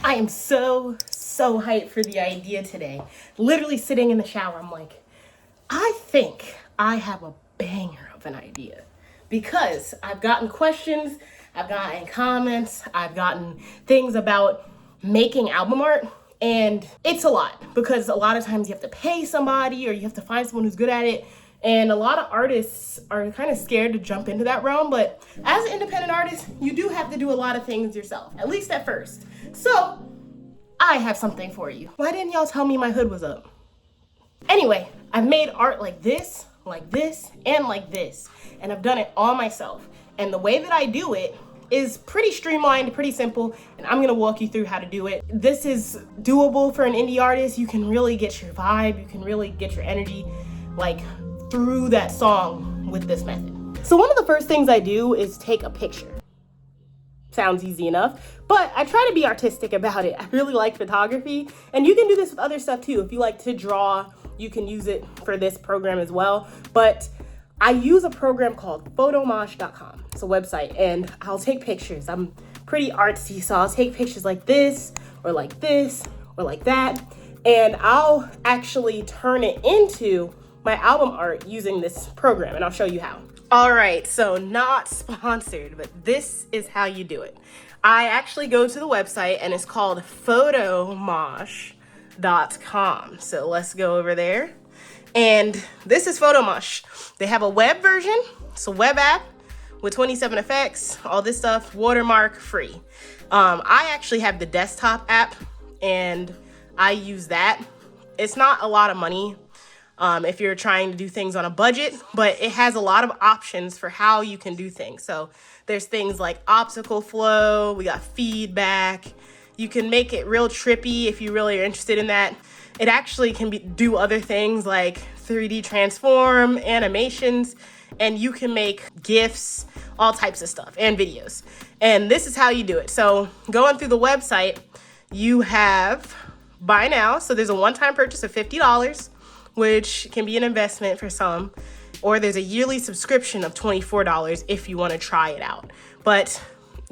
I am so hyped for the idea today. Literally sitting in the shower, I'm like, I think I have a banger of an idea. Because I've gotten questions, I've gotten comments, I've gotten things about making album art. And it's a lot because a lot of times you have to pay somebody or you have to find someone who's good at it. And a lot of artists are kind of scared to jump into that realm. But as an independent artist, you do have to do a lot of things yourself, at least at first. So I have something for you. Why didn't y'all tell me my hood was up? Anyway, I've made art like this, and like this. And I've done it all myself. And the way that I do it is pretty streamlined, pretty simple, and I'm gonna walk you through how to do it. This is doable for an indie artist. You can really get your vibe, you can really get your energy like through that song with this method. So one of the first things I do is take a picture. Sounds easy enough, but I try to be artistic about it. I really like photography, and you can do this with other stuff too. If you like to draw, you can use it for this program as well, but I use a program called photomosh.com. It's a website, and I'll take pictures. I'm pretty artsy, so I'll take pictures like this, or like this, or like that, and I'll actually turn it into my album art using this program, and I'll show you how. All right, so not sponsored, but this is how you do it. I actually go to the website, and it's called photomosh.com. So let's go over there. And this is Photomosh. They have a web version. It's a web app with 27 effects, all this stuff, watermark free. I actually have the desktop app and I use that. It's not a lot of money if you're trying to do things on a budget, but it has a lot of options for how you can do things. So there's things like optical flow, we got feedback. You can make it real trippy if you really are interested in that. It actually can do other things like 3D transform, animations, and you can make GIFs, all types of stuff, and videos. And this is how you do it. So going through the website, you have buy now. So there's a one-time purchase of $50, which can be an investment for some, or there's a yearly subscription of $24 if you want to try it out. But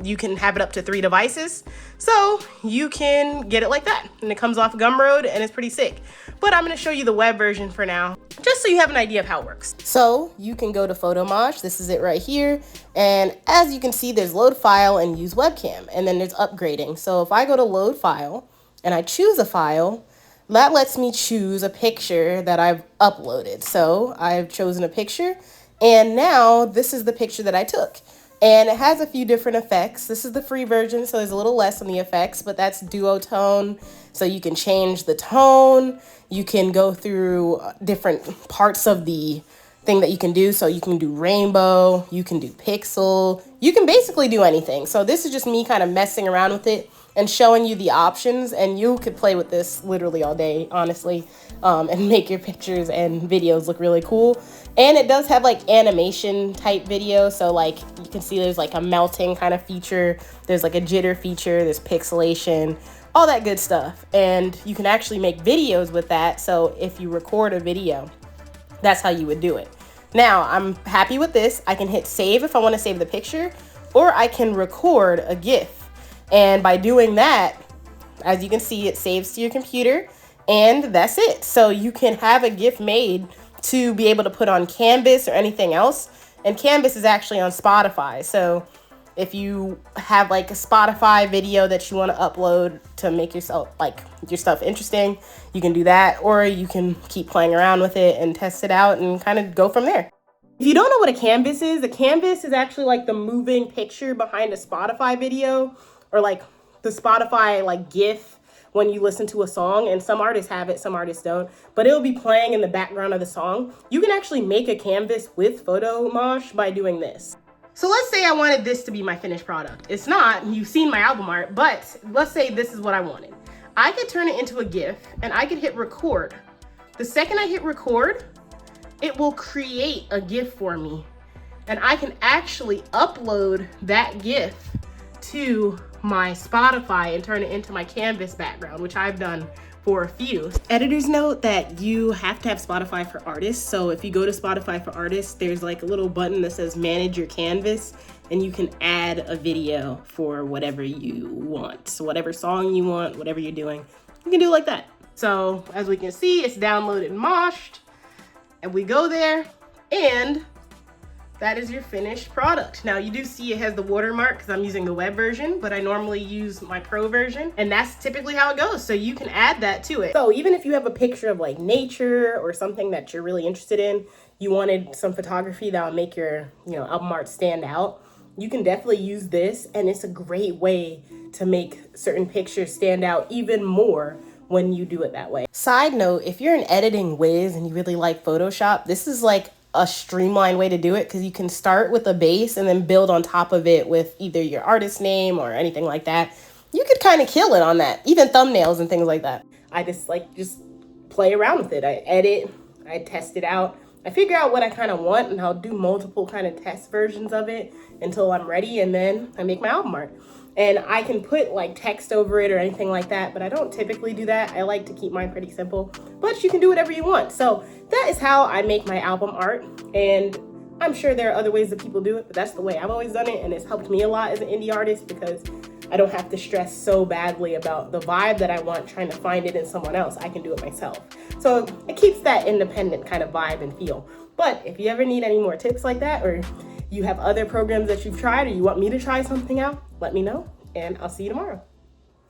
you can have it up to 3 devices, so you can get it like that. And it comes off Gumroad and it's pretty sick. But I'm gonna show you the web version for now, just so you have an idea of how it works. So you can go to Photomosh, this is it right here. And as you can see, there's load file and use webcam, and then there's upgrading. So if I go to load file and I choose a file, that lets me choose a picture that I've uploaded. So I've chosen a picture, and now this is the picture that I took. And it has a few different effects. This is the free version, so there's a little less on the effects, but that's duotone. So you can change the tone. You can go through different parts of the thing that you can do. So you can do rainbow, you can do pixel, you can basically do anything. So this is just me kind of messing around with it and showing you the options, and you could play with this literally all day, honestly, and make your pictures and videos look really cool. And it does have like animation type video, so like you can see there's like a melting kind of feature, there's like a jitter feature, there's pixelation, all that good stuff. And you can actually make videos with that, so if you record a video, that's how you would do it. Now, I'm happy with this. I can hit save if I want to save the picture, or I can record a GIF. And by doing that, as you can see, it saves to your computer, and that's it. So you can have a GIF made to be able to put on Canvas or anything else. And Canvas is actually on Spotify. So if you have like a Spotify video that you want to upload to make yourself like your stuff interesting, you can do that, or you can keep playing around with it and test it out and kind of go from there. If you don't know what a canvas is actually like the moving picture behind a Spotify video, or like the Spotify like GIF when you listen to a song, and some artists have it, some artists don't, but it'll be playing in the background of the song. You can actually make a canvas with Photomosh by doing this. So let's say I wanted this to be my finished product. It's not, you've seen my album art, but let's say this is what I wanted. I could turn it into a GIF, and I could hit record. The second I hit record, it will create a GIF for me, and I can actually upload that GIF to my Spotify and turn it into my Canvas background, which I've done for a few. Editors note that you have to have Spotify for artists. So if you go to Spotify for artists, there's like a little button that says manage your canvas, and you can add a video for whatever you want. So whatever song you want, whatever you're doing, you can do it like that. So as we can see, it's downloaded and moshed, and we go there, and that is your finished product. Now you do see it has the watermark because I'm using the web version, but I normally use my pro version, and that's typically how it goes. So you can add that to it. So even if you have a picture of like nature or something that you're really interested in, you wanted some photography that will make your, album art stand out, you can definitely use this, and it's a great way to make certain pictures stand out even more when you do it that way. Side note, if you're an editing whiz and you really like Photoshop, this is like a streamlined way to do it, because you can start with a base and then build on top of it with either your artist name or anything like that. You could kind of kill it on that, even thumbnails and things like that. I just play around with it. I edit, I test it out, I figure out what I kind of want, and I'll do multiple kind of test versions of it until I'm ready, and then I make my album art. And I can put like text over it or anything like that, but I don't typically do that. I like to keep mine pretty simple, but you can do whatever you want. So that is how I make my album art. And I'm sure there are other ways that people do it, but that's the way I've always done it. And it's helped me a lot as an indie artist, because I don't have to stress so badly about the vibe that I want trying to find it in someone else. I can do it myself. So it keeps that independent kind of vibe and feel. But if you ever need any more tips like that, or you have other programs that you've tried, or you want me to try something out, let me know, and I'll see you tomorrow.